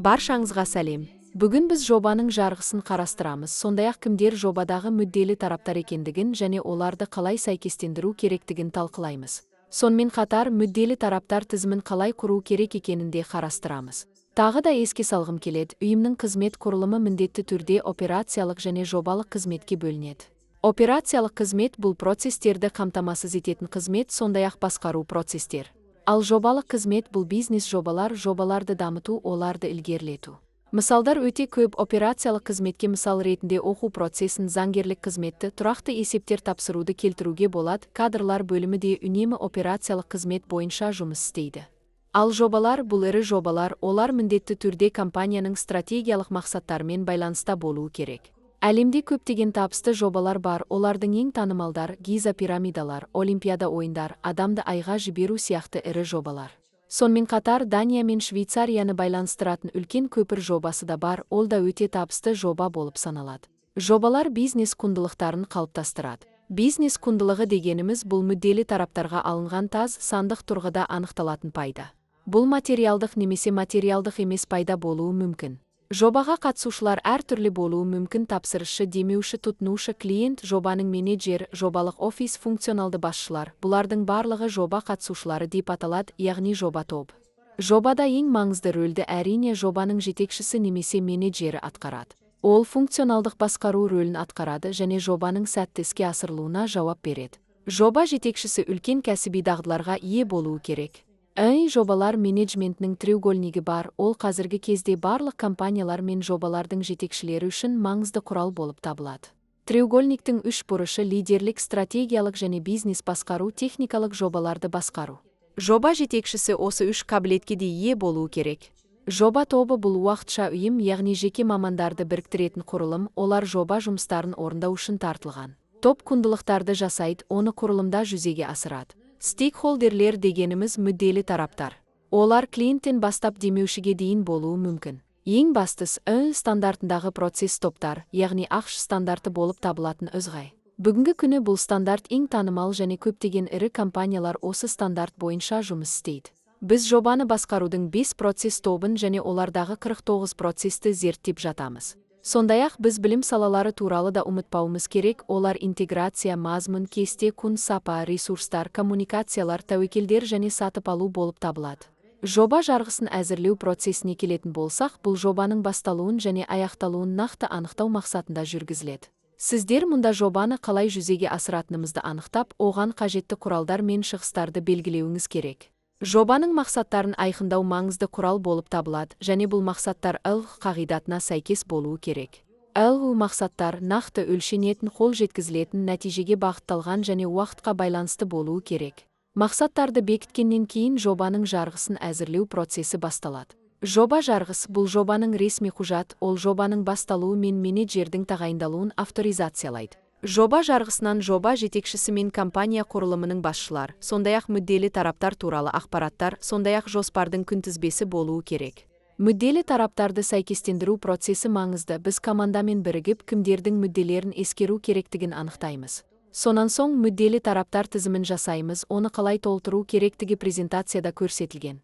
Баршаңызға сәлем. Бүгін біз жобаның жарғысын қарастырамыз, сондай-ақ кімдер жобадағы мүдделі тараптар екендігін және оларды қалай сәйкестендіру керектігін талқылаймыз. Сонымен қатар мүдделі тараптар тізімін қалай құру керек екенін де қарастырамыз. Тағы да еске салғым келеді, ұйымның қызмет құрылымы міндетті түрде операциялық және жобалық қызметке бөлінеді. Операциялық қызмет бұл процестерді қамтамасыз ететін қызмет, сондай-ақ басқару процестер. Ал жобалық қызмет бұл бизнес жобаларды дамыту, оларды ілгерілету. Мысалдар өте көп. Операциялық қызметке мысал ретінде оқу процесін, заңгерлік қызметті, тұрақты есептер тапсыруды келтіруге болады. Кадрлар бөлімі де үнемі операциялық қызмет бойынша жұмыс істейді. Ал жобалар бұл ірі жобалар, олар міндетті түрде компанияның стратегиялық мақсаттарымен байланыста болуы керек. Әлемде көптеген табысты жобалар бар, олардың ең танымалдар Гиза пирамидалар, Олимпиада ойындар, адамды айға жіберу сияқты ірі жобалар. Сонымен қатар Дания мен Швейцарияны байланыстыратын үлкен көпір жобасы да бар, ол да өте табысты жоба болып саналады. Жобалар бизнес құндылықтарын қалыптастырады. Бизнес құндылығы дегеніміз бұл мүдделі тараптарға алынған таз сандық тұрғыда анықталатын пайда. Бұл материалдық немесе материалдық емес пайда болуы мүмкін. Жобаға қатысушылар әртүрлі болуы мүмкін: тапсырышы, демеуші, тұтынушы, клиент, жобаның менеджері, жобалық офис, функционалды басшылар. Бұлардың барлығы жоба қатысушылары деп аталады, яғни жоба тобы. Жобада ең маңызды рөлді әрине жобаның жетекшісі немесе менеджері атқарады. Ол функционалдық басқару рөлін атқарады және жобаның сәтті іске асырылуына жауап береді. Жоба жетекшісі үлкен кәсіби дағдыларға ие болуы керек. Жобалар менеджментінің треугольнигі бар, ол қазіргі кезде барлық компаниялар мен жобалардың жетекшілері үшін маңызды құрал болып табылады. Треугольниктің үш бұрышы: лидерлік, стратегиялық және бизнес басқару, техникалық жобаларды басқару. Жоба жетекшісі осы үш қабілетке де ие болуы керек. Жоба тобы бұл уақытша ұйым, яғни жеке мамандарды біріктіретін құрылым, олар жоба жұмыстарын орындау үшін тартылған. Топ құндылықтарды жасайды, оны құрылымда жүзеге асырады. Стейкхолдерлер дегеніміз мүдделі тараптар. Олар клиенттен бастап демеушіге дейін болуы мүмкін. Ең бастысы стандартындағы процесс топтар, яғни ақш стандарты болып табылатын өзғай. Бүгінгі күні бұл стандарт ең танымал және көптеген ірі компаниялар осы стандарт бойынша жұмыс істейді. Біз жобаны басқарудың 5 процесс тобын және олардағы 49 процесті зерттеп жатамыз. Сондай-ақ біз білім салалары туралы да ұмытпауымыз керек, олар интеграция, мазмұн, кесте, құн, сапа, ресурстар, коммуникациялар, тәуекелдер және сатып алу болып табылады. Жоба жарғысын әзірлеу процесіне келетін болсақ, бұл жобаның басталуын және аяқталуын нақты анықтау мақсатында жүргізіледі. Сіздер мұнда жобаны қалай жүзеге асыратынымызды анықтап, оған қажетті құралдар мен шығыстарды белгілеуіңіз керек. Жобаның мақсаттарын айқындау маңызды құрал болып табылады, және бұл мақсаттар қағидатына сәйкес болуы керек. Мақсаттар нақты өлшенетін, қол жеткізілетін, нәтижеге бағытталған және уақытқа байланысты болуы керек. Мақсаттарды бекіткеннен кейін жобаның жарғысын әзірлеу процесі басталады. Жоба жарғысы бұл жобаның ресми құжат, ол жобаның басталуы мен менеджердің тағайындалуын авторизациялайды. Жоба жарғысынан жоба жетекшісі мен компания құрылымының басшылар, сондай-ақ мүдделі тараптар туралы ақпараттар, сондай-ақ жоспардың күнтізбесі болуы керек. Мүдделі тараптарды сәйкестендіру процесі маңызды. Біз командамен бірігіп, кімдердің мүдделерін ескеру керектігін анықтаймыз. Сонан соң мүдделі тараптар тізімін жасаймыз, оны қалай толтыру керектігі презентацияда көрсетілген.